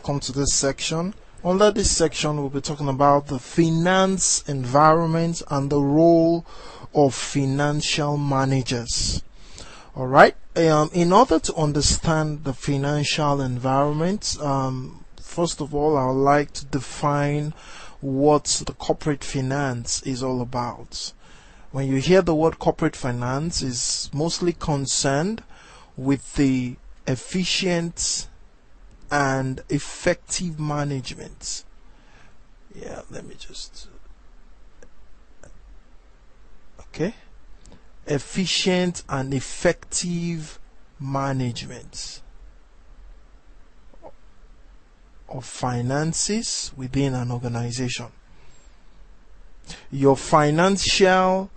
welcome to this section. Under this section, we'll be talking about the finance environment and the role of financial managers. Alright, in order to understand the financial environment, first of all, I would like to define what the corporate finance is all about. When you hear the word corporate finance, is mostly concerned with the efficient and effective management. Efficient and effective management of finances within an organization. Your financial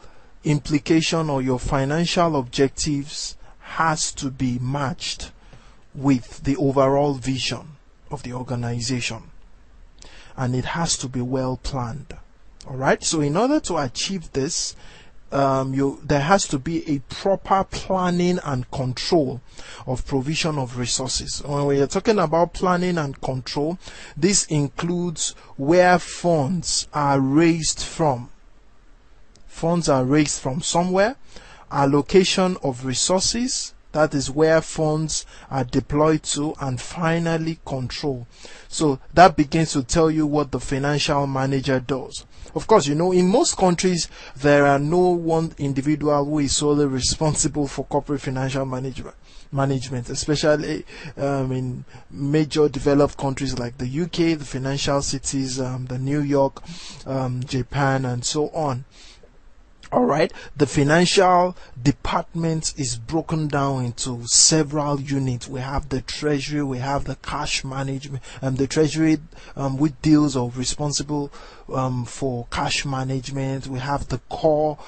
implication or your financial objectives has to be matched with the overall vision of the organization, and it has to be well planned. Alright, so in order to achieve this, there has to be a proper planning and control of provision of resources. When we are talking about planning and control, this includes where funds are raised from. Funds are raised from somewhere, allocation of resources, that is where funds are deployed to, and finally control. So that begins to tell you what the financial manager does. Of course, in most countries, there are no one individual who is solely responsible for corporate financial management, especially in major developed countries like the UK, the financial cities, the New York, Japan, and so on. Alright, the financial department is broken down into several units. We have the treasury, we have the cash management, the treasury which deals or responsible for cash management. We have the core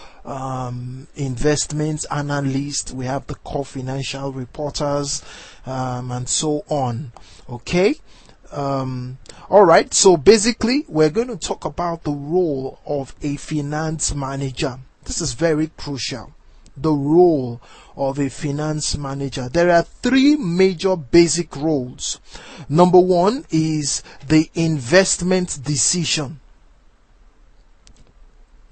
investments analyst, we have the core financial reporters, and so on. Okay. Alright, so basically we're going to talk about the role of a finance manager. This is very crucial. The role of a finance manager. There are three major basic roles. Number one is the investment decision.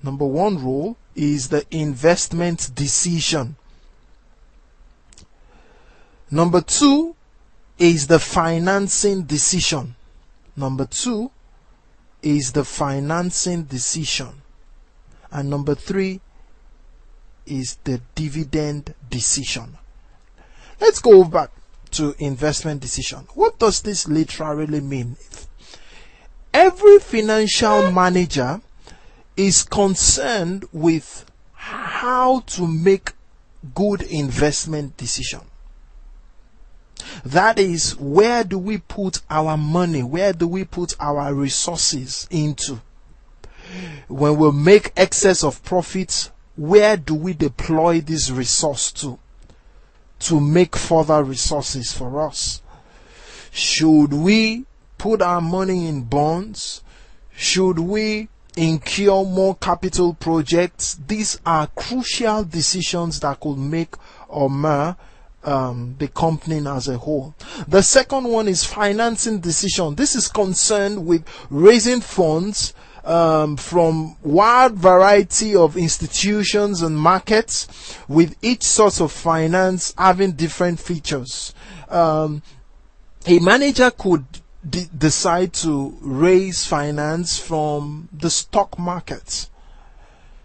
Number one role is the investment decision. Number two is the financing decision. Number two is the financing decision. And number three is the dividend decision. Let's go back to investment decision. What does this literally mean? Every financial manager is concerned with how to make good investment decision. That is, where do we put our money? Where do we put our resources into? When we make excess of profits, where do we deploy this resource to make further resources for us? Should we put our money in bonds? Should we incur more capital projects? These are crucial decisions that could make or mar the company as a whole. The second one is financing decision. This is concerned with raising funds from wide variety of institutions and markets, with each source of finance having different features. A manager could decide to raise finance from the stock market.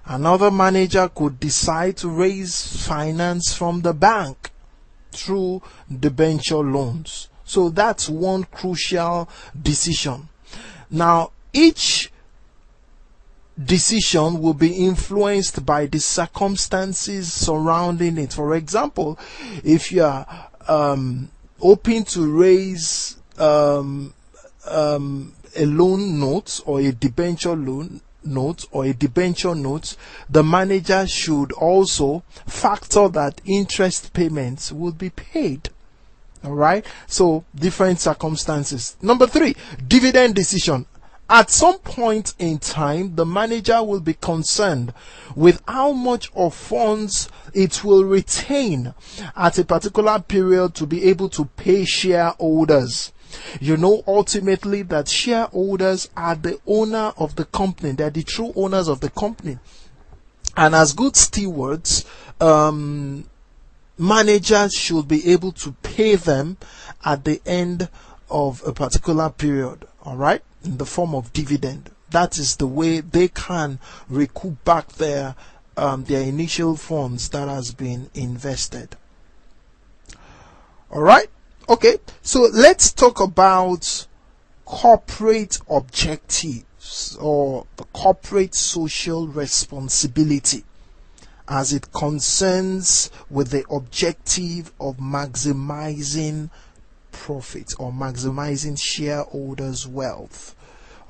Another manager could decide to raise finance from the bank through debenture loans. So that's one crucial decision. Now, each decision will be influenced by the circumstances surrounding it. For example, if you are hoping to raise a loan note or a debenture note, the manager should also factor that interest payments will be paid. Alright, so different circumstances. Number three, dividend decision. At some point in time, the manager will be concerned with how much of funds it will retain at a particular period to be able to pay shareholders. You know ultimately that shareholders are the owner of the company. They're the true owners of the company. And as good stewards, managers should be able to pay them at the end of a particular period, all right, in the form of dividend. That is the way they can recoup back their initial funds that has been invested. All right. Okay. So let's talk about corporate objectives or the corporate social responsibility as it concerns with the objective of maximizing profit or maximizing shareholders' wealth.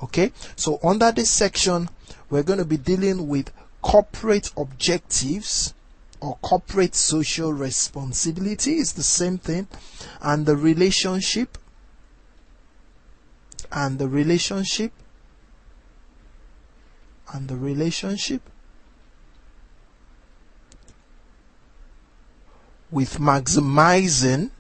Okay, so under this section, we're going to be dealing with corporate objectives or corporate social responsibility. It's the same thing, and the relationship with maximizing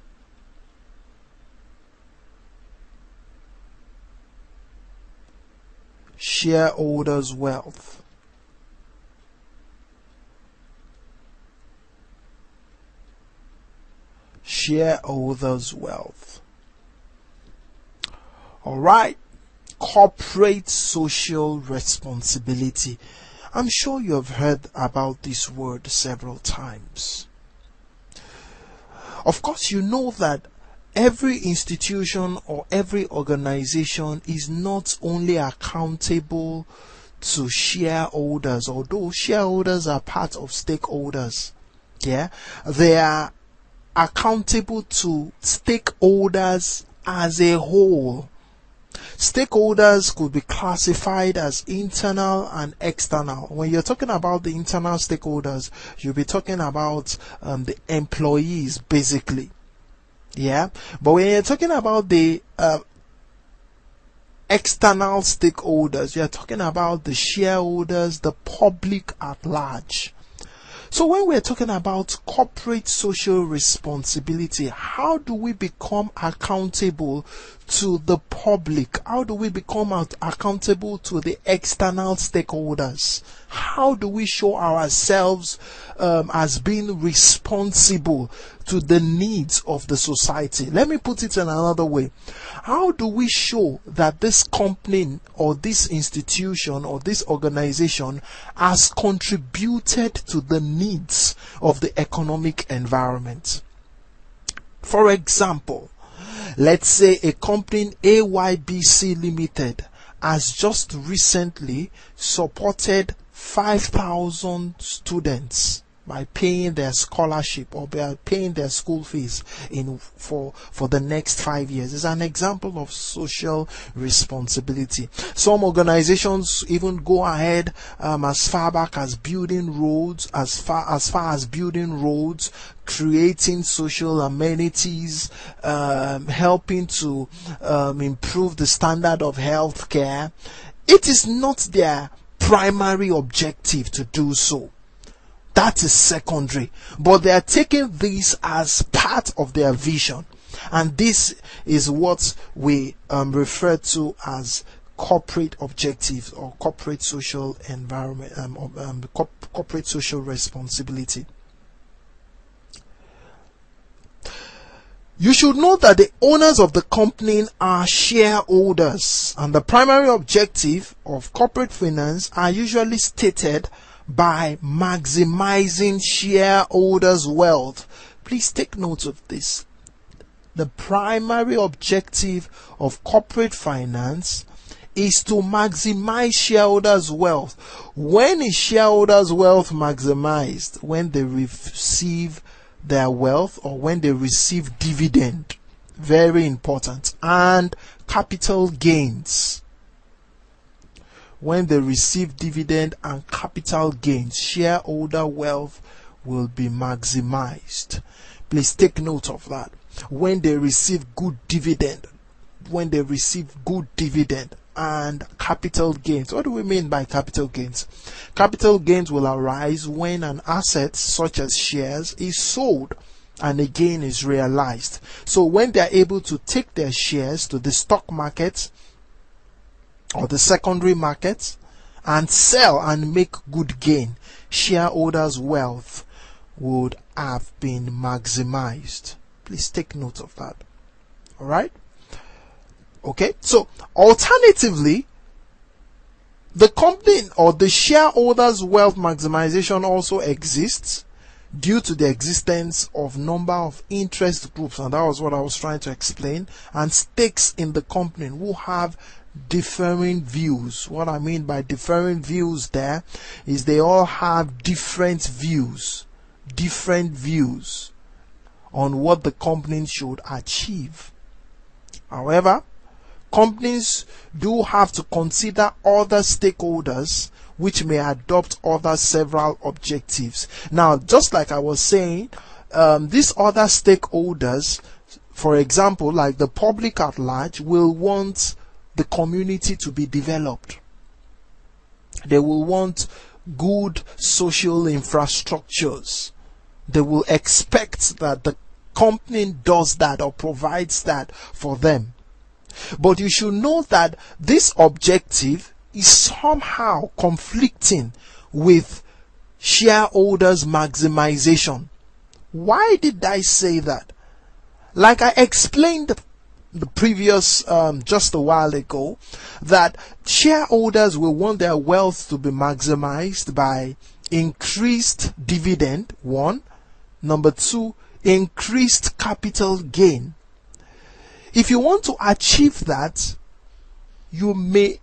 shareholders' wealth. Shareholders' wealth. All right. Corporate social responsibility. I'm sure you have heard about this word several times. Of course, you know that every institution or every organization is not only accountable to shareholders, although shareholders are part of stakeholders. Yeah, they are accountable to stakeholders as a whole. Stakeholders could be classified as internal and external. When you're talking about the internal stakeholders, you'll be talking about the employees, basically. Yeah, but when you're talking about the external stakeholders, you're talking about the shareholders, the public at large. So when we're talking about corporate social responsibility, how do we become accountable to the public? How do we become accountable to the external stakeholders? How do we show ourselves as being responsible to the needs of the society? Let me put it in another way. How do we show that this company or this institution or this organization has contributed to the needs of the economic environment? For example, let's say a company AYBC Limited has just recently supported 5,000 students by paying their scholarship or by paying their school fees for the next 5 years. It's an example of social responsibility. Some organizations even go ahead as far back as building roads, as far as building roads, creating social amenities, helping to improve the standard of health care. It is not their primary objective to do so. That is secondary, but they are taking this as part of their vision, and this is what we refer to as corporate objectives or corporate social environment, corporate social responsibility. You should know that the owners of the company are shareholders, and the primary objective of corporate finance are usually stated by maximizing shareholders' wealth. Please take note of this. The primary objective of corporate finance is to maximize shareholders' wealth. When is shareholders' wealth maximized? When they receive their wealth or when they receive dividend. Very important. And capital gains. When they receive dividend and capital gains, shareholder wealth will be maximized. Please take note of that. When they receive good dividend, and capital gains. What do we mean by capital gains? Capital gains will arise when an asset such as shares is sold and a gain is realized. So when they are able to take their shares to the stock market or the secondary market and sell and make good gain, shareholders' wealth would have been maximized. Please take note of that. All right? Okay, so alternatively, the company or the shareholders' wealth maximization also exists due to the existence of number of interest groups, and that was what I was trying to explain, and stakes in the company who have differing views. What I mean by differing views there is they all have different views on what the company should achieve. However, companies do have to consider other stakeholders which may adopt other several objectives. Now, just like I was saying, these other stakeholders, for example, like the public at large, will want the community to be developed. They will want good social infrastructures. They will expect that the company does that or provides that for them. But you should know that this objective is somehow conflicting with shareholders' maximization. Why did I say that? Like I explained the previous just a while ago, that shareholders will want their wealth to be maximized by increased dividend, one. Number two, increased capital gain. If you want to achieve that, you may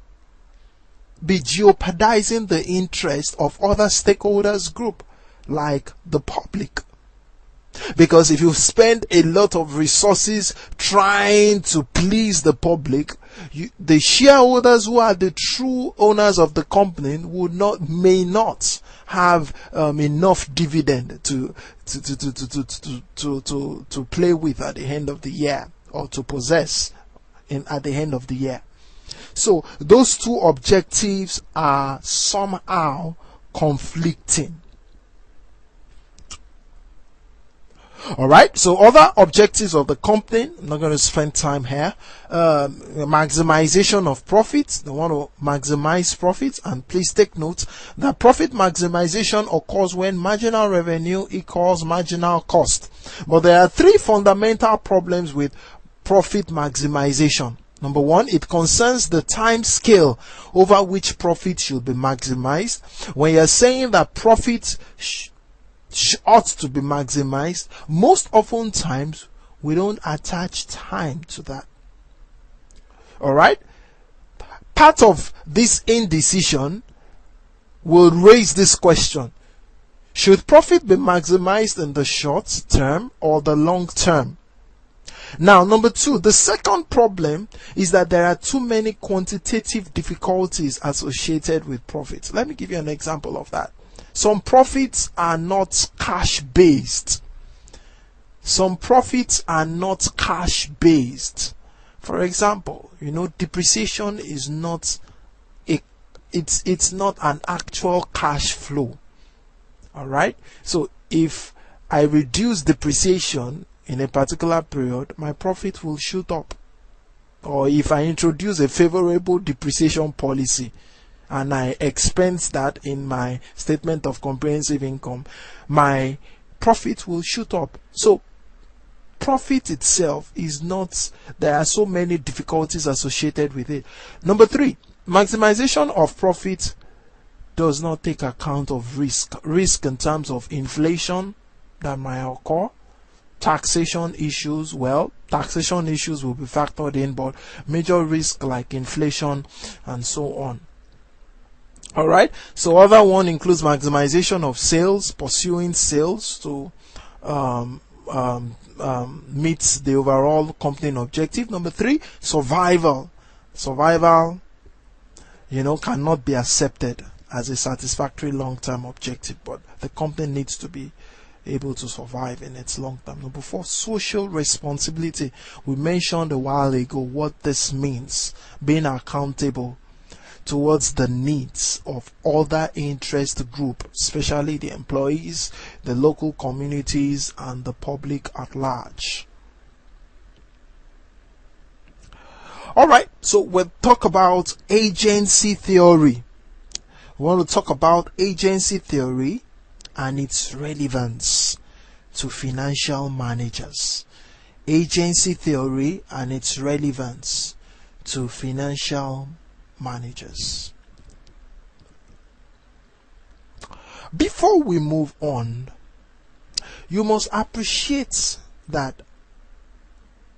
be jeopardizing the interest of other stakeholders group, like the public. Because if you spend a lot of resources trying to please the public, the shareholders who are the true owners of the company may not have enough dividend to play with at the end of the year, or to possess at the end of the year. So those two objectives are somehow conflicting. Alright, so other objectives of the company, I'm not going to spend time here. Maximization of profits. They want to maximize profits, and please take note that profit maximization occurs when marginal revenue equals marginal cost. But there are three fundamental problems with profit maximization. Number one, it concerns the time scale over which profit should be maximized. When you're saying that profit ought to be maximized, most often times we don't attach time to that. Alright? Part of this indecision will raise this question: should profit be maximized in the short term or the long term? Now, number two, the second problem is that there are too many quantitative difficulties associated with profits. Let me give you an example of that. Some profits are not cash based. Some profits are not cash based. For example, depreciation is not it's not an actual cash flow. All right? So if I reduce depreciation in a particular period, my profit will shoot up. Or if I introduce a favorable depreciation policy and I expense that in my statement of comprehensive income, my profit will shoot up. So profit itself is not, there are so many difficulties associated with it. Number three, maximization of profit does not take account of risk in terms of inflation that might occur. Taxation issues, taxation issues will be factored in, but major risk like inflation and so on. Alright, so other one includes maximization of sales, pursuing sales to meet the overall company objective. Number three, survival. Survival, cannot be accepted as a satisfactory long-term objective, but the company needs to be able to survive in its long term. Number four, social responsibility. We mentioned a while ago what this means: being accountable towards the needs of other interest group, especially the employees, the local communities, and the public at large. Alright, so we'll talk about agency theory. We want to talk about agency theory and its relevance to financial managers. Agency theory and its relevance to financial managers. Before we move on, you must appreciate that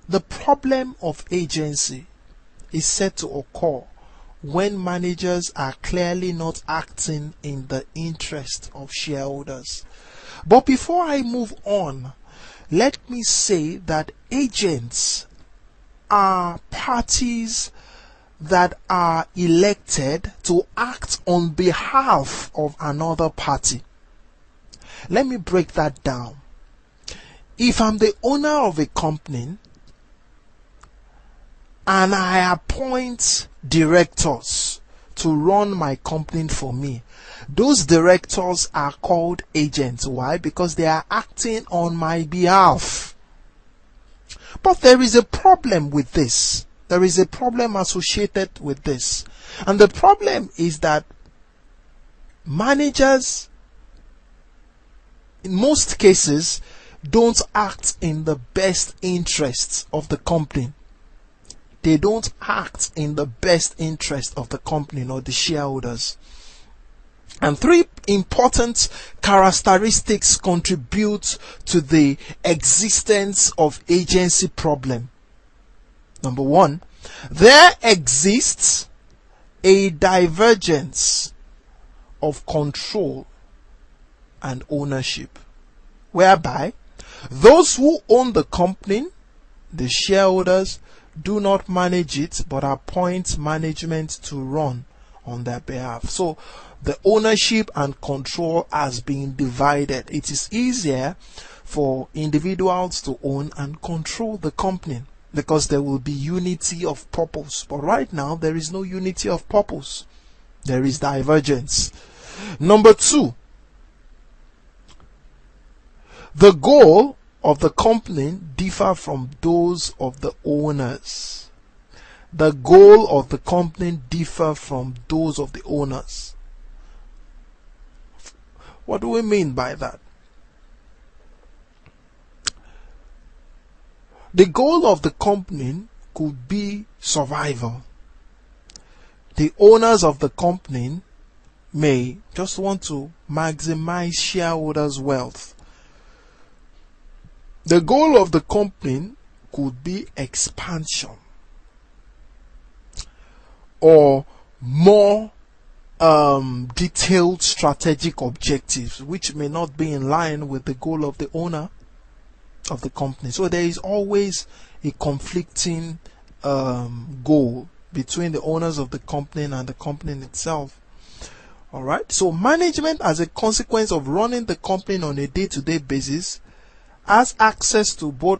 the problem of agency is said to occur when managers are clearly not acting in the interest of shareholders. But before I move on, let me say that agents are parties that are elected to act on behalf of another party. Let me break that down. If I'm the owner of a company and I appoint directors to run my company for me, those directors are called agents. Why? Because they are acting on my behalf. But there is a problem with this. There is a problem associated with this. And the problem is that managers, in most cases, don't act in the best interests of the company. They don't act in the best interest of the company or the shareholders. And three important characteristics contribute to the existence of agency problem. Number one, there exists a divergence of control and ownership, whereby those who own the company, the shareholders, do not manage it but appoint management to run on their behalf. So the ownership and control has been divided. It is easier for individuals to own and control the company because there will be unity of purpose. But right now there is no unity of purpose. There is divergence. Number two, the goal of the company differ from those of the owners. The goal of the company differ from those of the owners. What do we mean by that? The goal of the company could be survival. The owners of the company may just want to maximize shareholders' wealth. The goal of the company could be expansion or more detailed strategic objectives, which may not be in line with the goal of the owner of the company. So there is always a conflicting goal between the owners of the company and the company itself. Alright, so management, as a consequence of running the company on a day-to-day basis, has access to both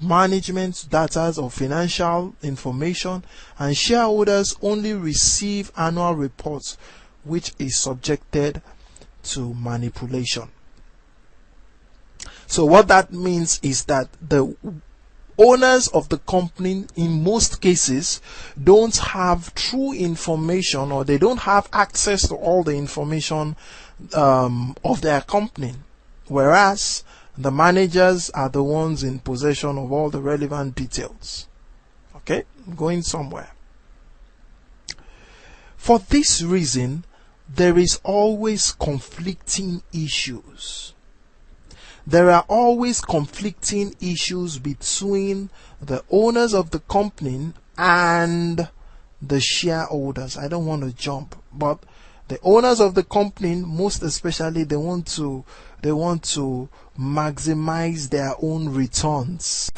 management data or financial information, and shareholders only receive annual reports, which is subjected to manipulation. So what that means is that the owners of the company in most cases don't have true information, or they don't have access to all the information of their company, whereas the managers are the ones in possession of all the relevant details. Okay, going somewhere. For this reason, there is always conflicting issues. There are always conflicting issues between the owners of the company and the shareholders. I don't want to jump, but the owners of the company, most especially, they want to maximize their own returns.